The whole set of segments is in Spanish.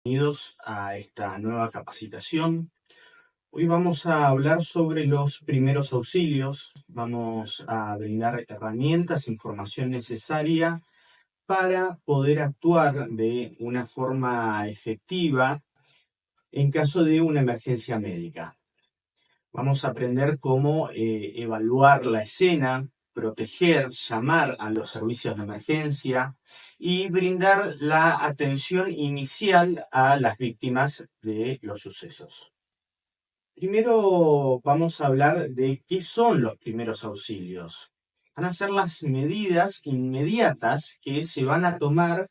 Bienvenidos a esta nueva capacitación. Hoy vamos a hablar sobre los primeros auxilios. Vamos a brindar herramientas, información necesaria para poder actuar de una forma efectiva en caso de una emergencia médica. Vamos a aprender cómo evaluar la escena, proteger, llamar a los servicios de emergencia y brindar la atención inicial a las víctimas de los sucesos. Primero vamos a hablar de qué son los primeros auxilios. Van a ser las medidas inmediatas que se van a tomar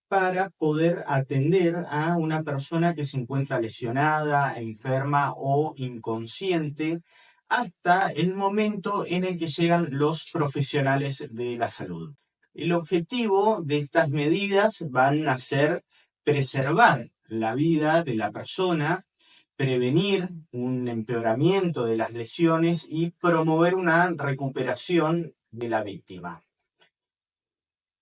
para poder atender a una persona que se encuentra lesionada, enferma o inconsciente hasta el momento en el que llegan los profesionales de la salud. El objetivo de estas medidas van a ser preservar la vida de la persona, prevenir un empeoramiento de las lesiones y promover una recuperación de la víctima.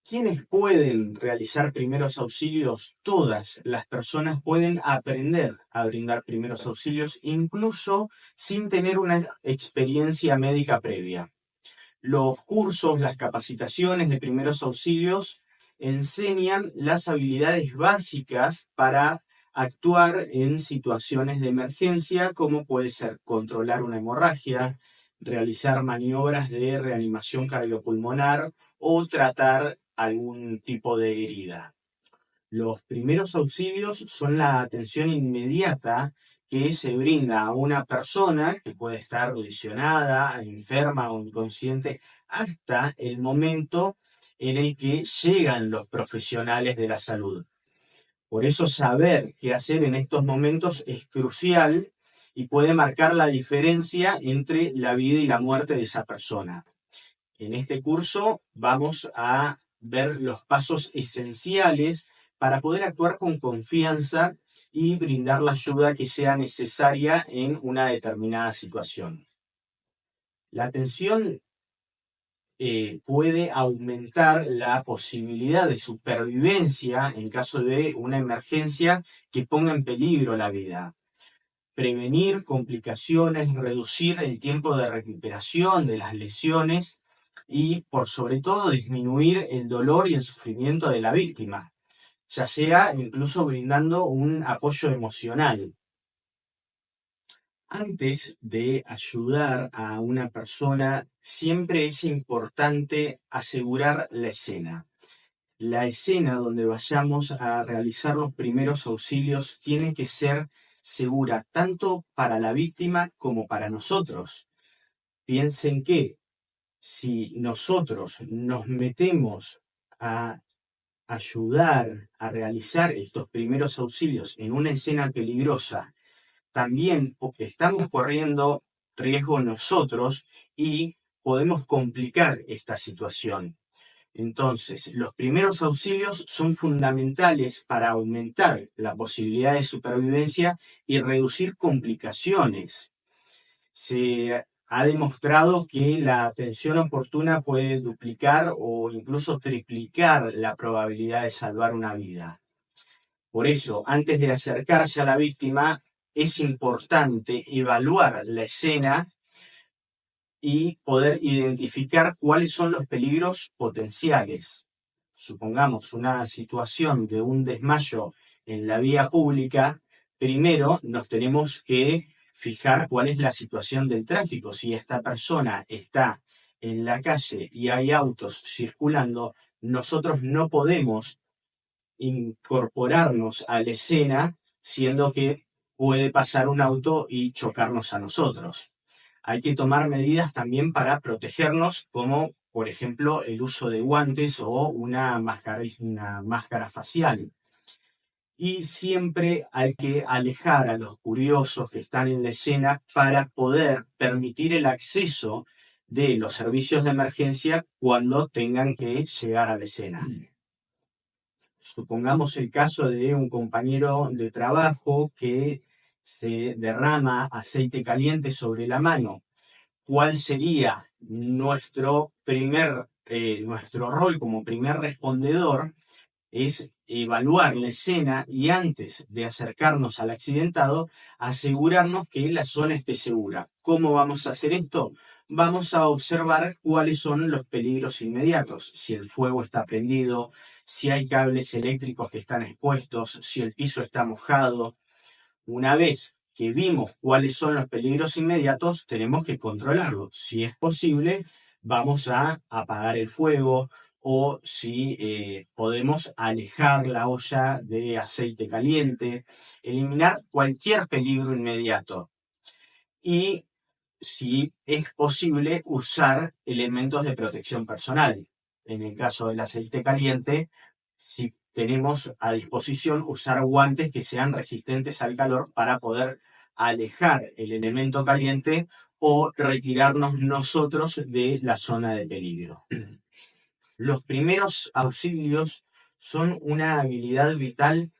¿Quiénes pueden realizar primeros auxilios? Todas las personas pueden aprender a brindar primeros auxilios, incluso sin tener una experiencia médica previa. Los cursos, las capacitaciones de primeros auxilios enseñan las habilidades básicas para actuar en situaciones de emergencia, como puede ser controlar una hemorragia, realizar maniobras de reanimación cardiopulmonar o tratar algún tipo de herida. Los primeros auxilios son la atención inmediata que se brinda a una persona que puede estar lesionada, enferma o inconsciente hasta el momento en el que llegan los profesionales de la salud. Por eso saber qué hacer en estos momentos es crucial y puede marcar la diferencia entre la vida y la muerte de esa persona. En este curso vamos a ver los pasos esenciales para poder actuar con confianza y brindar la ayuda que sea necesaria en una determinada situación. La atención puede aumentar la posibilidad de supervivencia en caso de una emergencia que ponga en peligro la vida. Prevenir complicaciones, reducir el tiempo de recuperación de las lesiones y, por sobre todo, disminuir el dolor y el sufrimiento de la víctima, ya sea incluso brindando un apoyo emocional. Antes de ayudar a una persona, siempre es importante asegurar la escena. La escena donde vayamos a realizar los primeros auxilios tiene que ser segura tanto para la víctima como para nosotros. Piensen que si nosotros nos metemos a ayudar a realizar estos primeros auxilios en una escena peligrosa, también estamos corriendo riesgo nosotros y podemos complicar esta situación. Entonces, los primeros auxilios son fundamentales para aumentar la posibilidad de supervivencia y reducir complicaciones. Se ha demostrado que la atención oportuna puede duplicar o incluso triplicar la probabilidad de salvar una vida. Por eso, antes de acercarse a la víctima, es importante evaluar la escena y poder identificar cuáles son los peligros potenciales. Supongamos una situación de un desmayo en la vía pública, primero nos tenemos que fijar cuál es la situación del tráfico. Si esta persona está en la calle y hay autos circulando, nosotros no podemos incorporarnos a la escena, siendo que puede pasar un auto y chocarnos a nosotros. Hay que tomar medidas también para protegernos, como por ejemplo el uso de guantes o una máscara facial. Y siempre hay que alejar a los curiosos que están en la escena para poder permitir el acceso de los servicios de emergencia cuando tengan que llegar a la escena. Supongamos el caso de un compañero de trabajo que se derrama aceite caliente sobre la mano. ¿Cuál sería nuestro rol como primer respondedor? Es evaluar la escena y antes de acercarnos al accidentado, asegurarnos que la zona esté segura. ¿Cómo vamos a hacer esto? Vamos a observar cuáles son los peligros inmediatos, si el fuego está prendido, si hay cables eléctricos que están expuestos, si el piso está mojado. Una vez que vimos cuáles son los peligros inmediatos, tenemos que controlarlos. Si es posible, vamos a apagar el fuego o si podemos alejar la olla de aceite caliente, eliminar cualquier peligro inmediato. Y si es posible, usar elementos de protección personal. En el caso del aceite caliente, si tenemos a disposición usar guantes que sean resistentes al calor para poder alejar el elemento caliente o retirarnos nosotros de la zona de peligro. Los primeros auxilios son una habilidad vital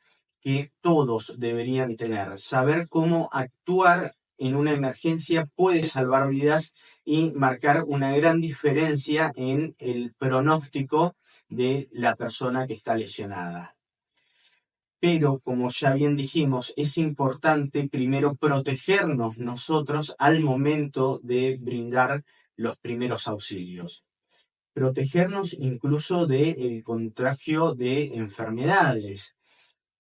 que todos deberían tener. Saber cómo actuar en una emergencia puede salvar vidas y marcar una gran diferencia en el pronóstico de la persona que está lesionada. Pero, como ya bien dijimos, es importante primero protegernos nosotros al momento de brindar los primeros auxilios. Protegernos incluso del contagio de enfermedades.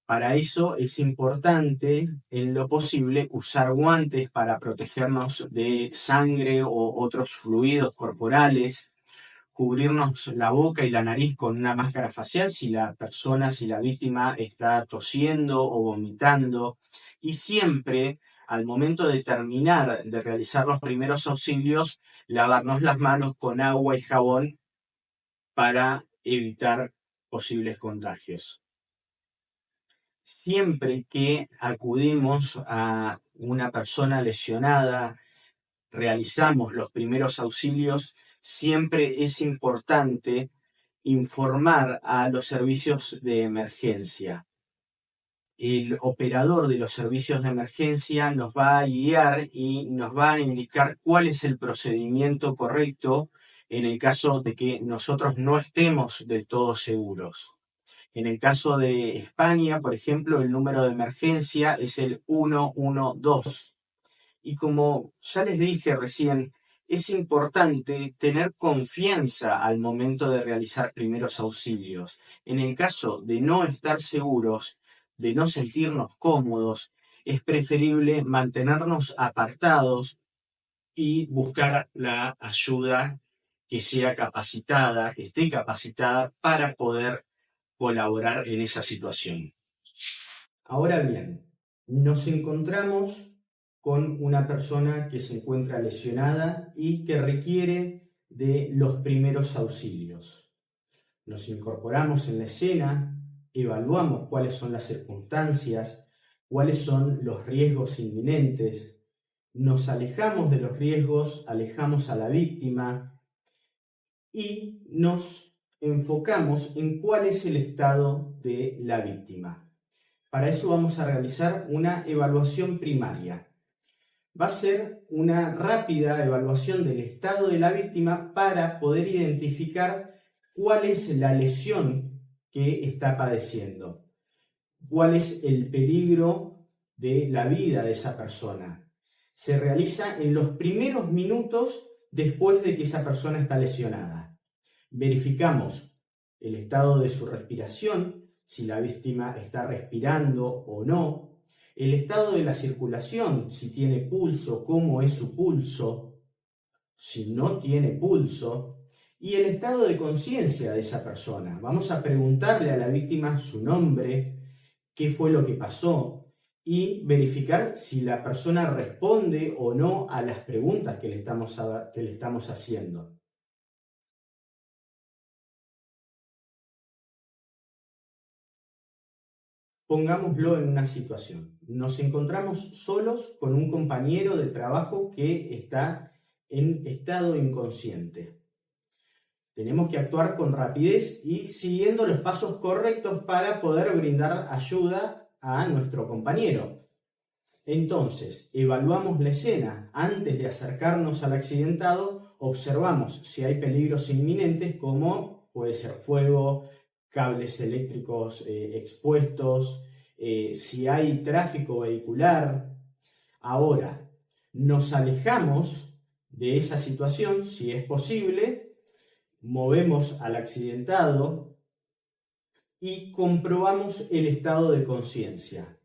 Para eso es importante, en lo posible, usar guantes para protegernos de sangre o otros fluidos corporales, cubrirnos la boca y la nariz con una máscara facial si la víctima está tosiendo o vomitando. Y siempre, al momento de terminar de realizar los primeros auxilios, lavarnos las manos con agua y jabón para evitar posibles contagios. Siempre que acudimos a una persona lesionada, realizamos los primeros auxilios, siempre es importante informar a los servicios de emergencia. El operador de los servicios de emergencia nos va a guiar y nos va a indicar cuál es el procedimiento correcto en el caso de que nosotros no estemos del todo seguros. En el caso de España, por ejemplo, el número de emergencia es el 112. Y como ya les dije recién, es importante tener confianza al momento de realizar primeros auxilios. En el caso de no estar seguros, de no sentirnos cómodos, es preferible mantenernos apartados y buscar la ayuda que sea capacitada, que esté capacitada para poder colaborar en esa situación. Ahora bien, nos encontramos con una persona que se encuentra lesionada y que requiere de los primeros auxilios. Nos incorporamos en la escena, evaluamos cuáles son las circunstancias, cuáles son los riesgos inminentes, nos alejamos de los riesgos, alejamos a la víctima y nos enfocamos en cuál es el estado de la víctima. Para eso vamos a realizar una evaluación primaria. Va a ser una rápida evaluación del estado de la víctima para poder identificar cuál es la lesión que está padeciendo, cuál es el peligro de la vida de esa persona. Se realiza en los primeros minutos después de que esa persona está lesionada. Verificamos el estado de su respiración, si la víctima está respirando o no, el estado de la circulación, si tiene pulso, cómo es su pulso, si no tiene pulso, y el estado de conciencia de esa persona. Vamos a preguntarle a la víctima su nombre, qué fue lo que pasó, y verificar si la persona responde o no a las preguntas que le estamos haciendo. Pongámoslo en una situación. Nos encontramos solos con un compañero de trabajo que está en estado inconsciente. Tenemos que actuar con rapidez y siguiendo los pasos correctos para poder brindar ayuda a nuestro compañero. Entonces, evaluamos la escena. Antes de acercarnos al accidentado, observamos si hay peligros inminentes como puede ser fuego, cables eléctricos expuestos, si hay tráfico vehicular. Ahora, nos alejamos de esa situación, si es posible, movemos al accidentado y comprobamos el estado de conciencia.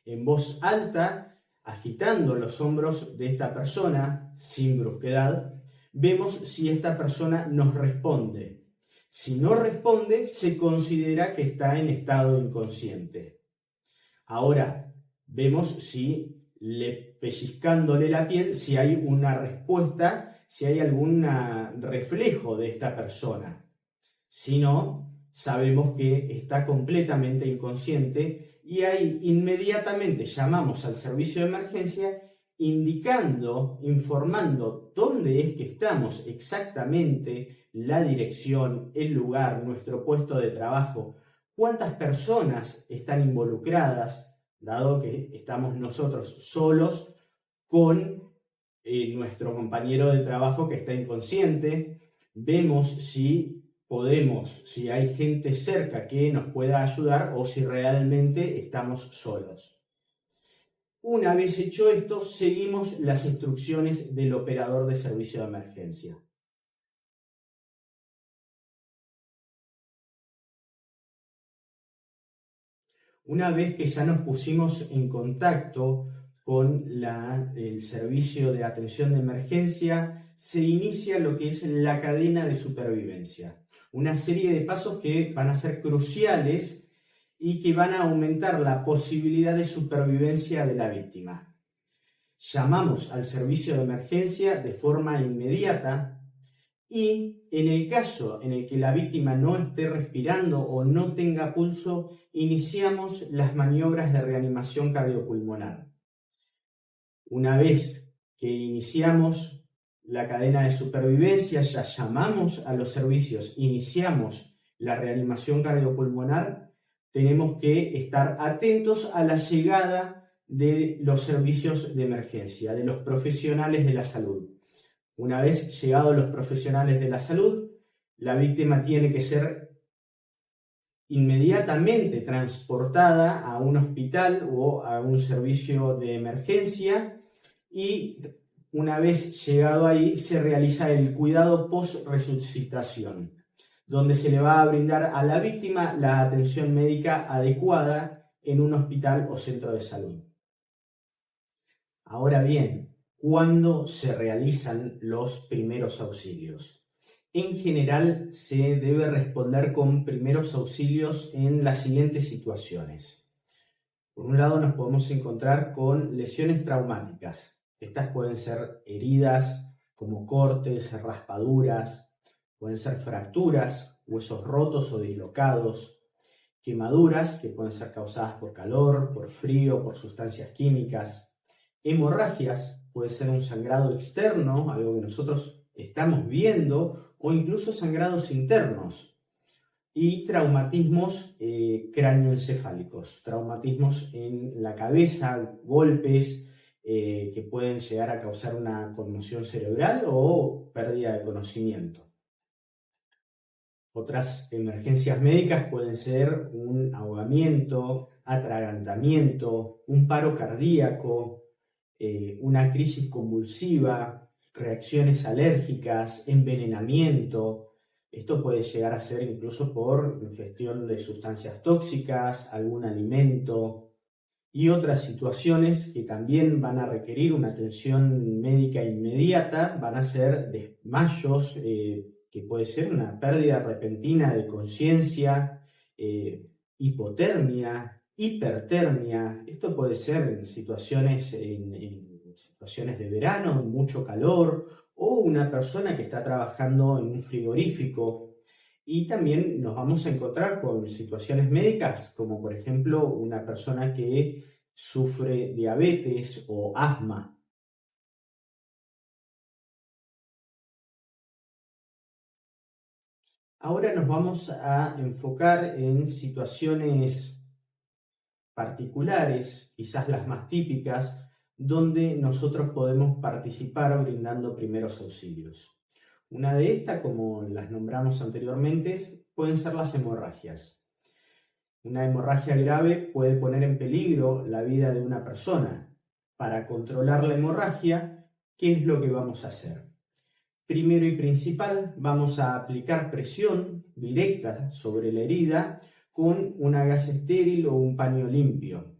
En voz alta, agitando los hombros de esta persona, sin brusquedad, vemos si esta persona nos responde. Si no responde, se considera que está en estado inconsciente. Ahora, vemos si pellizcándole la piel, si hay una respuesta, si hay algún reflejo de esta persona. Si no, sabemos que está completamente inconsciente y ahí inmediatamente llamamos al servicio de emergencia indicando, informando dónde es que estamos exactamente, la dirección, el lugar, nuestro puesto de trabajo, cuántas personas están involucradas, dado que estamos nosotros solos con nuestro compañero de trabajo que está inconsciente. Vemos si podemos, si hay gente cerca que nos pueda ayudar o si realmente estamos solos. Una vez hecho esto, seguimos las instrucciones del operador de servicio de emergencia. Una vez que ya nos pusimos en contacto con el servicio de atención de emergencia, se inicia lo que es la cadena de supervivencia. Una serie de pasos que van a ser cruciales y que van a aumentar la posibilidad de supervivencia de la víctima. Llamamos al servicio de emergencia de forma inmediata y en el caso en el que la víctima no esté respirando o no tenga pulso, iniciamos las maniobras de reanimación cardiopulmonar. Una vez que iniciamos la cadena de supervivencia, ya llamamos a los servicios, iniciamos la reanimación cardiopulmonar, tenemos que estar atentos a la llegada de los servicios de emergencia, de los profesionales de la salud. Una vez llegados los profesionales de la salud, la víctima tiene que ser inmediatamente transportada a un hospital o a un servicio de emergencia y una vez llegado ahí se realiza el cuidado post-resucitación, donde se le va a brindar a la víctima la atención médica adecuada en un hospital o centro de salud. Ahora bien, ¿cuándo se realizan los primeros auxilios? En general se debe responder con primeros auxilios en las siguientes situaciones. Por un lado nos podemos encontrar con lesiones traumáticas. Estas pueden ser heridas como cortes, raspaduras, pueden ser fracturas, huesos rotos o dislocados, quemaduras que pueden ser causadas por calor, por frío, por sustancias químicas, hemorragias, puede ser un sangrado externo, algo que nosotros estamos viendo, o incluso sangrados internos, y traumatismos cráneoencefálicos, traumatismos en la cabeza, golpes que pueden llegar a causar una conmoción cerebral o pérdida de conocimiento. Otras emergencias médicas pueden ser un ahogamiento, atragantamiento, un paro cardíaco, una crisis convulsiva, reacciones alérgicas, envenenamiento. Esto puede llegar a ser incluso por ingestión de sustancias tóxicas, algún alimento y otras situaciones que también van a requerir una atención médica inmediata, van a ser desmayos, que puede ser una pérdida repentina de conciencia, hipotermia, hipertermia. Esto puede ser en situaciones de verano, mucho calor, o una persona que está trabajando en un frigorífico. Y también nos vamos a encontrar con situaciones médicas, como por ejemplo una persona que sufre diabetes o asma. Ahora nos vamos a enfocar en situaciones particulares, quizás las más típicas, donde nosotros podemos participar brindando primeros auxilios. Una de estas, como las nombramos anteriormente, pueden ser las hemorragias. Una hemorragia grave puede poner en peligro la vida de una persona. Para controlar la hemorragia, ¿qué es lo que vamos a hacer? Primero y principal, vamos a aplicar presión directa sobre la herida con una gasa estéril o un paño limpio.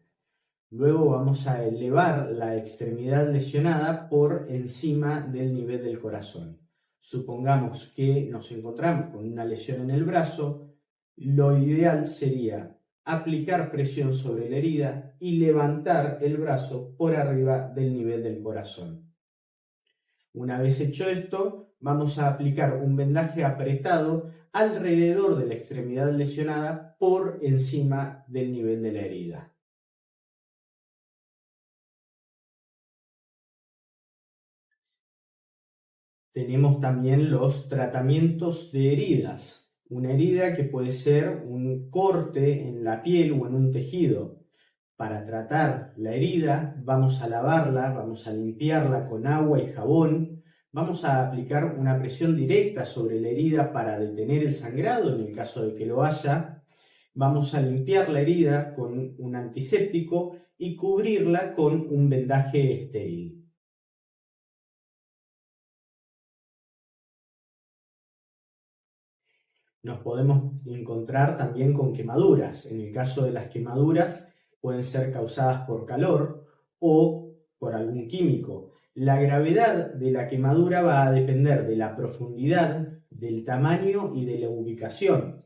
Luego vamos a elevar la extremidad lesionada por encima del nivel del corazón. Supongamos que nos encontramos con una lesión en el brazo, lo ideal sería aplicar presión sobre la herida y levantar el brazo por arriba del nivel del corazón. Una vez hecho esto, vamos a aplicar un vendaje apretado alrededor de la extremidad lesionada por encima del nivel de la herida. Tenemos también los tratamientos de heridas. Una herida que puede ser un corte en la piel o en un tejido. Para tratar la herida, vamos a lavarla, vamos a limpiarla con agua y jabón. Vamos a aplicar una presión directa sobre la herida para detener el sangrado en el caso de que lo haya. Vamos a limpiar la herida con un antiséptico y cubrirla con un vendaje estéril. Nos podemos encontrar también con quemaduras. En el caso de las quemaduras pueden ser causadas por calor o por algún químico. La gravedad de la quemadura va a depender de la profundidad, del tamaño y de la ubicación.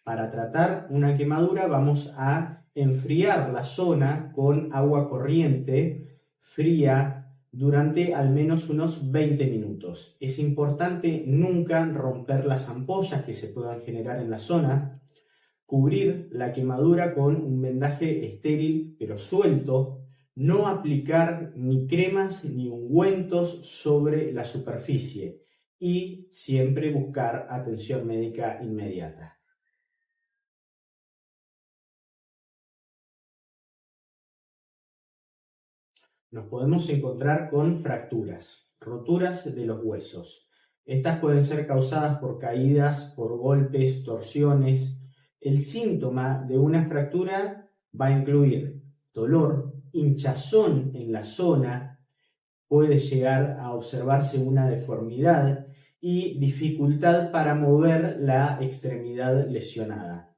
Para tratar una quemadura vamos a enfriar la zona con agua corriente fría durante al menos unos 20 minutos. Es importante nunca romper las ampollas que se puedan generar en la zona, cubrir la quemadura con un vendaje estéril pero suelto, no aplicar ni cremas ni ungüentos sobre la superficie y siempre buscar atención médica inmediata. Nos podemos encontrar con fracturas, roturas de los huesos. Estas pueden ser causadas por caídas, por golpes, torsiones. El síntoma de una fractura va a incluir dolor, hinchazón en la zona, puede llegar a observarse una deformidad y dificultad para mover la extremidad lesionada.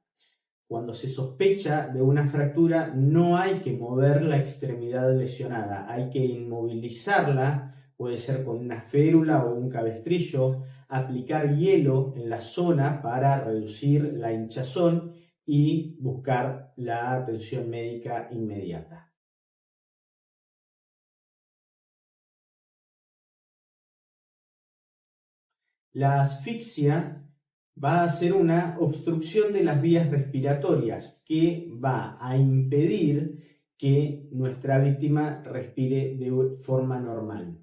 Cuando se sospecha de una fractura, no hay que mover la extremidad lesionada, hay que inmovilizarla, puede ser con una férula o un cabestrillo, aplicar hielo en la zona para reducir la hinchazón y buscar la atención médica inmediata. La asfixia va a ser una obstrucción de las vías respiratorias que va a impedir que nuestra víctima respire de forma normal.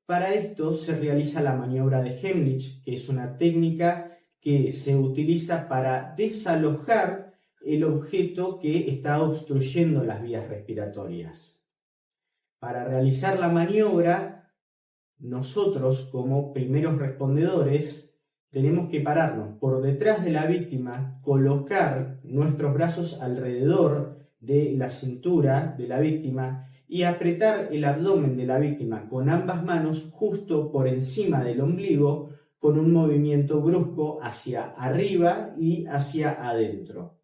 Para esto se realiza la maniobra de Heimlich, que es una técnica que se utiliza para desalojar el objeto que está obstruyendo las vías respiratorias. Para realizar la maniobra, nosotros como primeros respondedores tenemos que pararnos por detrás de la víctima, colocar nuestros brazos alrededor de la cintura de la víctima y apretar el abdomen de la víctima con ambas manos justo por encima del ombligo con un movimiento brusco hacia arriba y hacia adentro.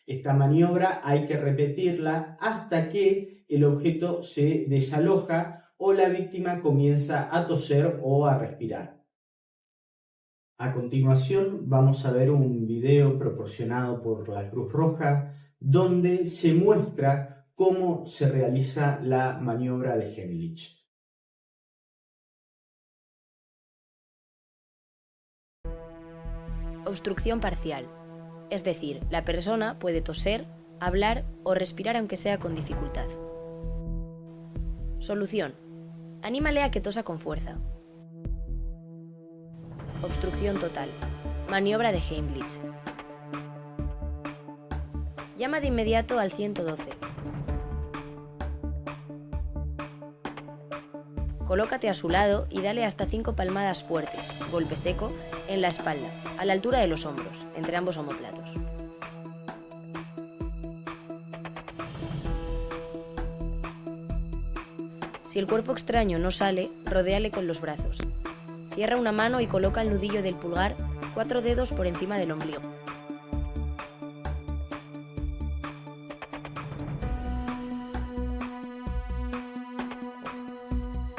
Esta maniobra hay que repetirla hasta que el objeto se desaloja o la víctima comienza a toser o a respirar. A continuación vamos a ver un video proporcionado por la Cruz Roja donde se muestra cómo se realiza la maniobra de Heimlich. Obstrucción parcial, es decir, la persona puede toser, hablar o respirar aunque sea con dificultad. Solución: anímale a que tosa con fuerza. Obstrucción total. Maniobra de Heimlich. Llama de inmediato al 112. Colócate a su lado y dale hasta 5 palmadas fuertes, golpe seco, en la espalda, a la altura de los hombros, entre ambos omóplatos. Si el cuerpo extraño no sale, rodéale con los brazos. Cierra una mano y coloca el nudillo del pulgar 4 dedos por encima del ombligo.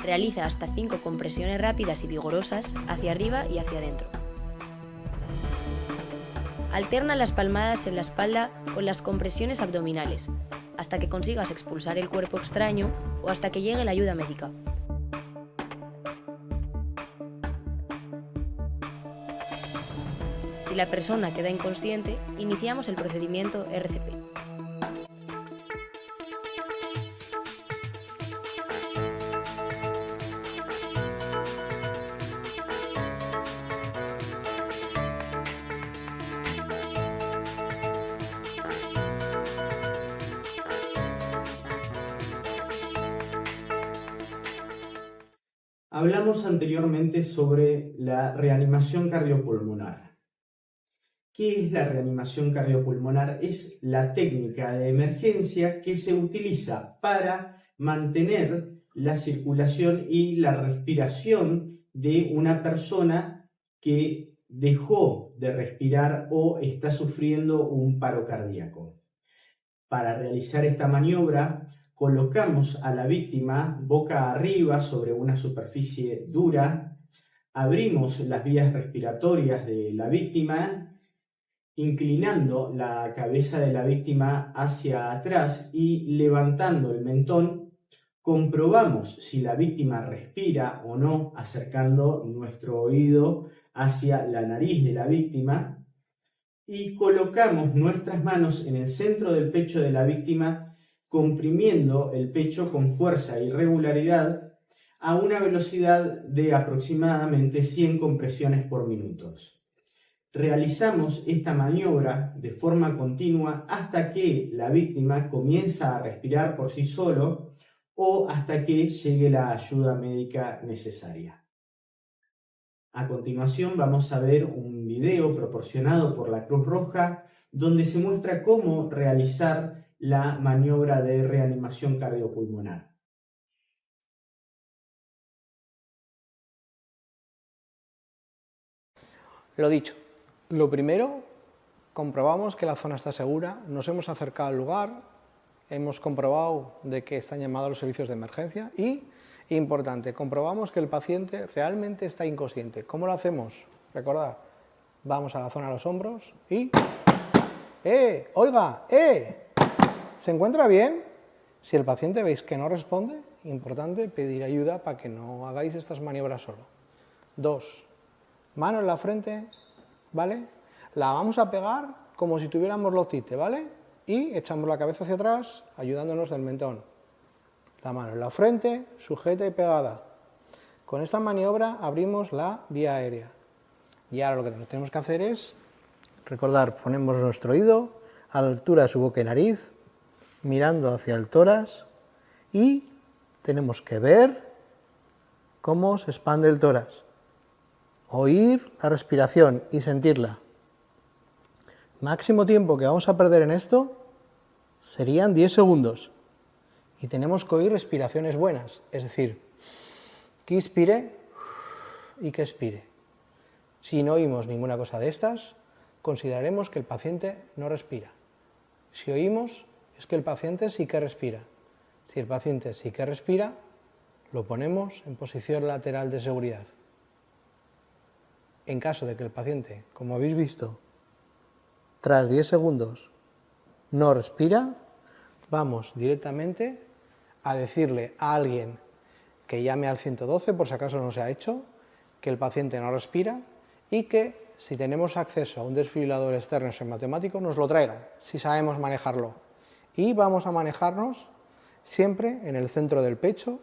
Realiza hasta 5 compresiones rápidas y vigorosas hacia arriba y hacia adentro. Alterna las palmadas en la espalda con las compresiones abdominales, hasta que consigas expulsar el cuerpo extraño o hasta que llegue la ayuda médica. Si la persona queda inconsciente, iniciamos el procedimiento RCP. Hablamos anteriormente sobre la reanimación cardiopulmonar. ¿Qué es la reanimación cardiopulmonar? Es la técnica de emergencia que se utiliza para mantener la circulación y la respiración de una persona que dejó de respirar o está sufriendo un paro cardíaco. Para realizar esta maniobra, colocamos a la víctima boca arriba sobre una superficie dura, abrimos las vías respiratorias de la víctima, inclinando la cabeza de la víctima hacia atrás y levantando el mentón, comprobamos si la víctima respira o no, acercando nuestro oído hacia la nariz de la víctima, y colocamos nuestras manos en el centro del pecho de la víctima, comprimiendo el pecho con fuerza y regularidad a una velocidad de aproximadamente 100 compresiones por minuto. Realizamos esta maniobra de forma continua hasta que la víctima comienza a respirar por sí solo o hasta que llegue la ayuda médica necesaria. A continuación vamos a ver un video proporcionado por la Cruz Roja donde se muestra cómo realizar la maniobra de reanimación cardiopulmonar. Lo dicho, lo primero, comprobamos que la zona está segura, nos hemos acercado al lugar, hemos comprobado de que están llamados los servicios de emergencia y, importante, comprobamos que el paciente realmente está inconsciente. ¿Cómo lo hacemos? Recordad, vamos a la zona de los hombros y... ¡Oiga! ¿Se encuentra bien? Si el paciente veis que no responde, importante pedir ayuda para que no hagáis estas maniobras solo. 2. Mano en la frente, ¿vale? La vamos a pegar como si tuviéramos loctite, ¿vale? Y echamos la cabeza hacia atrás, ayudándonos del mentón. La mano en la frente, sujeta y pegada. Con esta maniobra abrimos la vía aérea. Y ahora lo que tenemos que hacer es, recordar, ponemos nuestro oído a la altura de su boca y nariz, mirando hacia el tórax y tenemos que ver cómo se expande el tórax. Oír la respiración y sentirla. Máximo tiempo que vamos a perder en esto serían 10 segundos. Y tenemos que oír respiraciones buenas, es decir, que inspire y que expire. Si no oímos ninguna cosa de estas, consideraremos que el paciente no respira. Si oímos, es que el paciente sí que respira. Si el paciente sí que respira, lo ponemos en posición lateral de seguridad. En caso de que el paciente, como habéis visto, tras 10 segundos no respira, vamos directamente a decirle a alguien que llame al 112 por si acaso no se ha hecho, que el paciente no respira y que si tenemos acceso a un desfibrilador externo matemático nos lo traigan, si sabemos manejarlo. Y vamos a manejarnos siempre en el centro del pecho,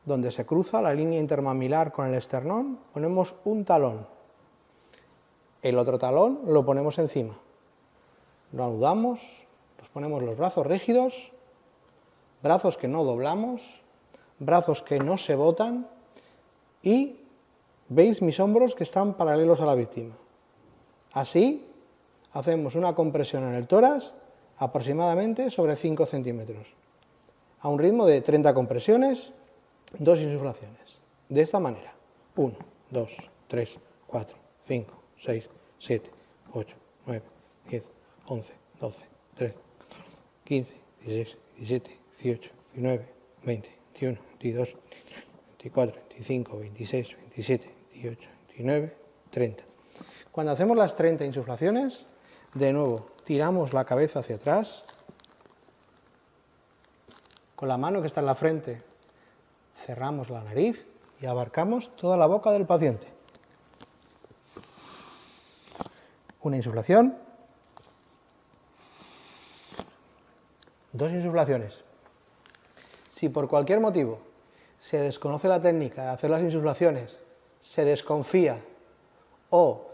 donde se cruza la línea intermamilar con el esternón, ponemos un talón. El otro talón lo ponemos encima. Lo anudamos, nos ponemos los brazos rígidos, brazos que no doblamos, brazos que no se botan y veis mis hombros que están paralelos a la víctima. Así hacemos una compresión en el tórax aproximadamente sobre 5 centímetros, a un ritmo de 30 compresiones, 2 insuflaciones. De esta manera: 1, 2, 3, 4, 5, 6, 7, 8, 9, 10, 11, 12, 13, 15, 16, 17, 18, 19, 20, 21, 22, 24, 25, 26, 27, 28, 29, 30. Cuando hacemos las 30 insuflaciones, de nuevo tiramos la cabeza hacia atrás, con la mano que está en la frente cerramos la nariz y abarcamos toda la boca del paciente. Una insuflación, 2 insuflaciones. Si por cualquier motivo se desconoce la técnica de hacer las insuflaciones, se desconfía o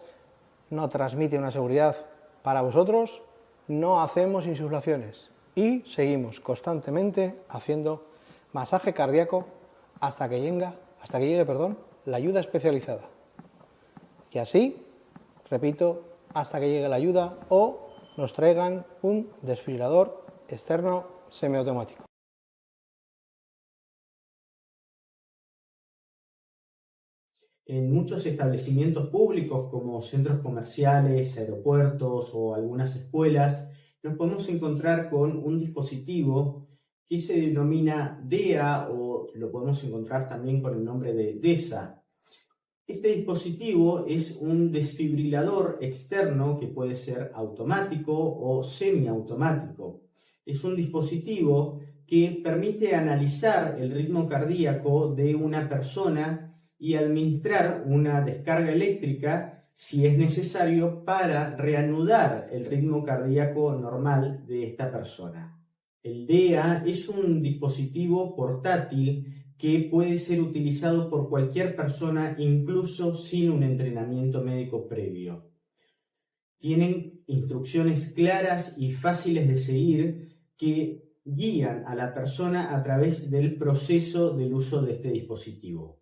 no transmite una seguridad para vosotros, no hacemos insuflaciones y seguimos constantemente haciendo masaje cardíaco hasta que llegue la ayuda especializada. Y así, repito, hasta que llegue la ayuda o nos traigan un desfibrilador externo semiautomático. En muchos establecimientos públicos como centros comerciales, aeropuertos o algunas escuelas, nos podemos encontrar con un dispositivo que se denomina DEA o lo podemos encontrar también con el nombre de DESA. Este dispositivo es un desfibrilador externo que puede ser automático o semiautomático. Es un dispositivo que permite analizar el ritmo cardíaco de una persona y administrar una descarga eléctrica si es necesario para reanudar el ritmo cardíaco normal de esta persona. El DEA es un dispositivo portátil que puede ser utilizado por cualquier persona, incluso sin un entrenamiento médico previo. Tienen instrucciones claras y fáciles de seguir que guían a la persona a través del proceso del uso de este dispositivo.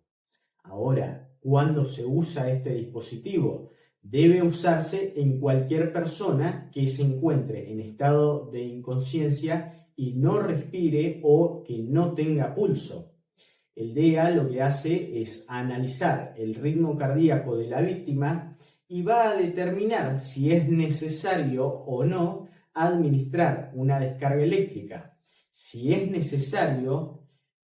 Ahora, ¿cuándo se usa este dispositivo? Debe usarse en cualquier persona que se encuentre en estado de inconsciencia y no respire o que no tenga pulso. El DEA lo que hace es analizar el ritmo cardíaco de la víctima y va a determinar si es necesario o no administrar una descarga eléctrica. Si es necesario,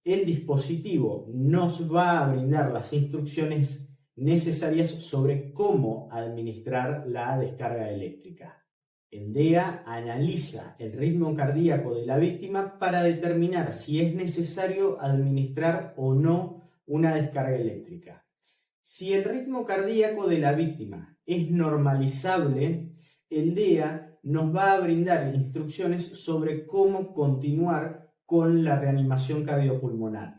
el dispositivo nos va a brindar las instrucciones necesarias sobre cómo administrar la descarga eléctrica. El DEA analiza el ritmo cardíaco de la víctima para determinar si es necesario administrar o no una descarga eléctrica. Si el ritmo cardíaco de la víctima es normalizable, el DEA nos va a brindar instrucciones sobre cómo continuar con la reanimación cardiopulmonar.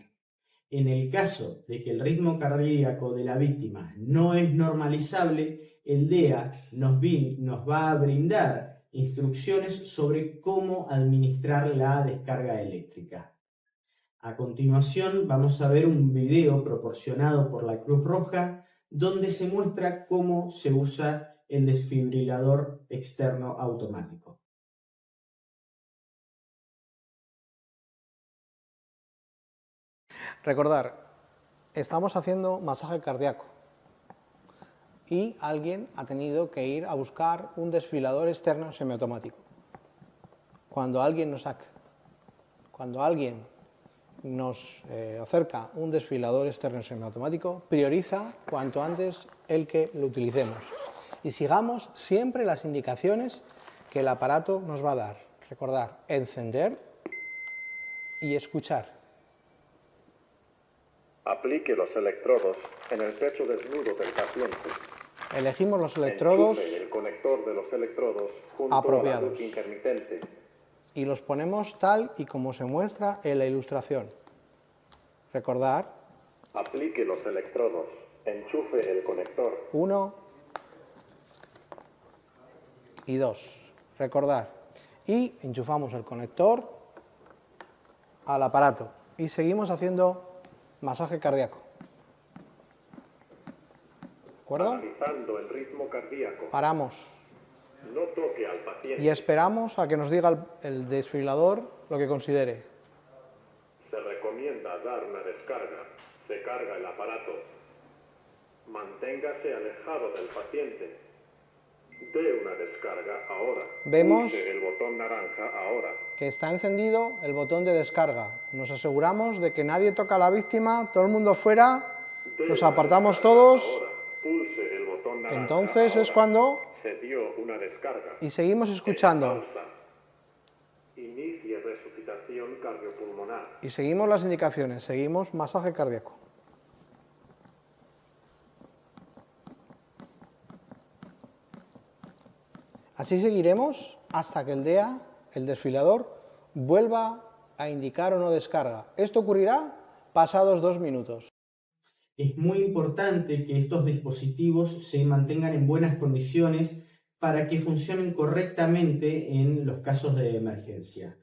En el caso de que el ritmo cardíaco de la víctima no es normalizable, el DEA nos va a brindar instrucciones sobre cómo administrar la descarga eléctrica. A continuación vamos a ver un video proporcionado por la Cruz Roja donde se muestra cómo se usa el desfibrilador externo automático. Recordar, estamos haciendo masaje cardíaco y alguien ha tenido que ir a buscar un desfibrilador externo semiautomático. Cuando alguien nos acerca un desfibrilador externo semiautomático, prioriza cuanto antes el que lo utilicemos y sigamos siempre las indicaciones que el aparato nos va a dar. Recordar, encender y escuchar. Aplique los electrodos en el pecho desnudo del paciente. Elegimos los electrodos Enchufe el conector de los electrodos junto apropiados a la luz intermitente. y los ponemos tal y como se muestra en la ilustración. Recordar, Aplique los electrodos. Enchufe el conector. 1 y 2. Recordar. Y enchufamos el conector al aparato. Y seguimos haciendo masaje cardíaco. ¿De acuerdo? Analizando el ritmo cardíaco. Paramos No toque al paciente. y esperamos a que nos diga el desfibrilador lo que considere. Se recomienda dar una descarga. Se carga el aparato. Manténgase alejado del paciente. Dé una descarga ahora. Vemos Pulse el botón naranja ahora. que está encendido el botón de descarga. Nos aseguramos de que nadie toca a la víctima, todo el mundo fuera, Dé nos una apartamos descarga todos. ahora. Pulse el botón naranja Entonces es ahora. cuando... Se dio una descarga. Y seguimos escuchando. Pausa. Inicie resucitación cardiopulmonar. Y seguimos las indicaciones, seguimos masaje cardíaco. Así seguiremos hasta que el DEA, el desfibrilador, vuelva a indicar o no descarga. Esto ocurrirá pasados 2 minutos. Es muy importante que estos dispositivos se mantengan en buenas condiciones para que funcionen correctamente en los casos de emergencia.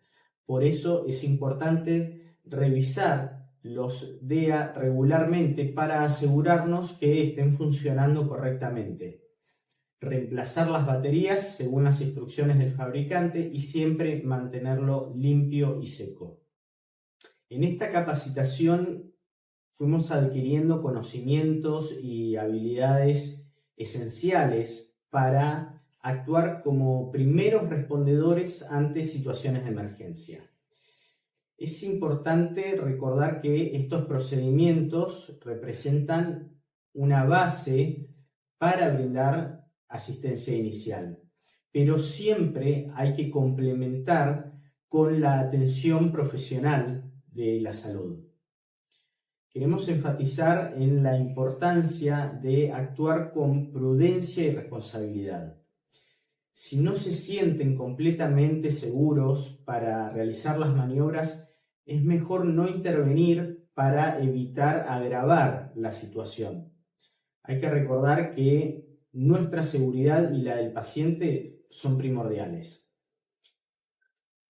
Por eso es importante revisar los DEA regularmente para asegurarnos que estén funcionando correctamente. Reemplazar las baterías según las instrucciones del fabricante y siempre mantenerlo limpio y seco. En esta capacitación fuimos adquiriendo conocimientos y habilidades esenciales para actuar como primeros respondedores ante situaciones de emergencia. Es importante recordar que estos procedimientos representan una base para brindar asistencia inicial, pero siempre hay que complementar con la atención profesional de la salud. Queremos enfatizar en la importancia de actuar con prudencia y responsabilidad. Si no se sienten completamente seguros para realizar las maniobras, es mejor no intervenir para evitar agravar la situación. Hay que recordar que nuestra seguridad y la del paciente son primordiales.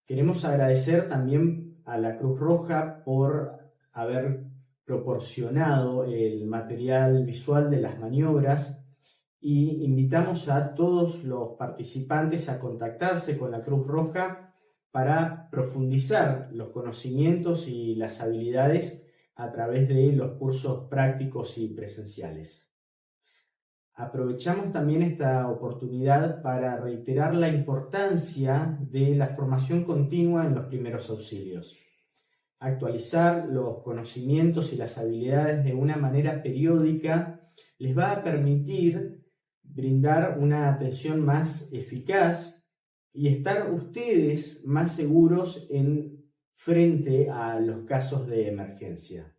Queremos agradecer también a la Cruz Roja por haber proporcionado el material visual de las maniobras y invitamos a todos los participantes a contactarse con la Cruz Roja para profundizar los conocimientos y las habilidades a través de los cursos prácticos y presenciales. Aprovechamos también esta oportunidad para reiterar la importancia de la formación continua en los primeros auxilios. Actualizar los conocimientos y las habilidades de una manera periódica les va a permitir brindar una atención más eficaz y estar ustedes más seguros frente a los casos de emergencia.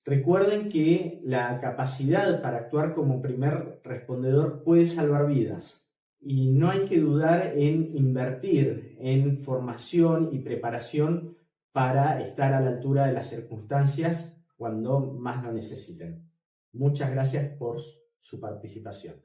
Recuerden que la capacidad para actuar como primer respondedor puede salvar vidas y no hay que dudar en invertir en formación y preparación para estar a la altura de las circunstancias cuando más lo necesiten. Muchas gracias por su participación.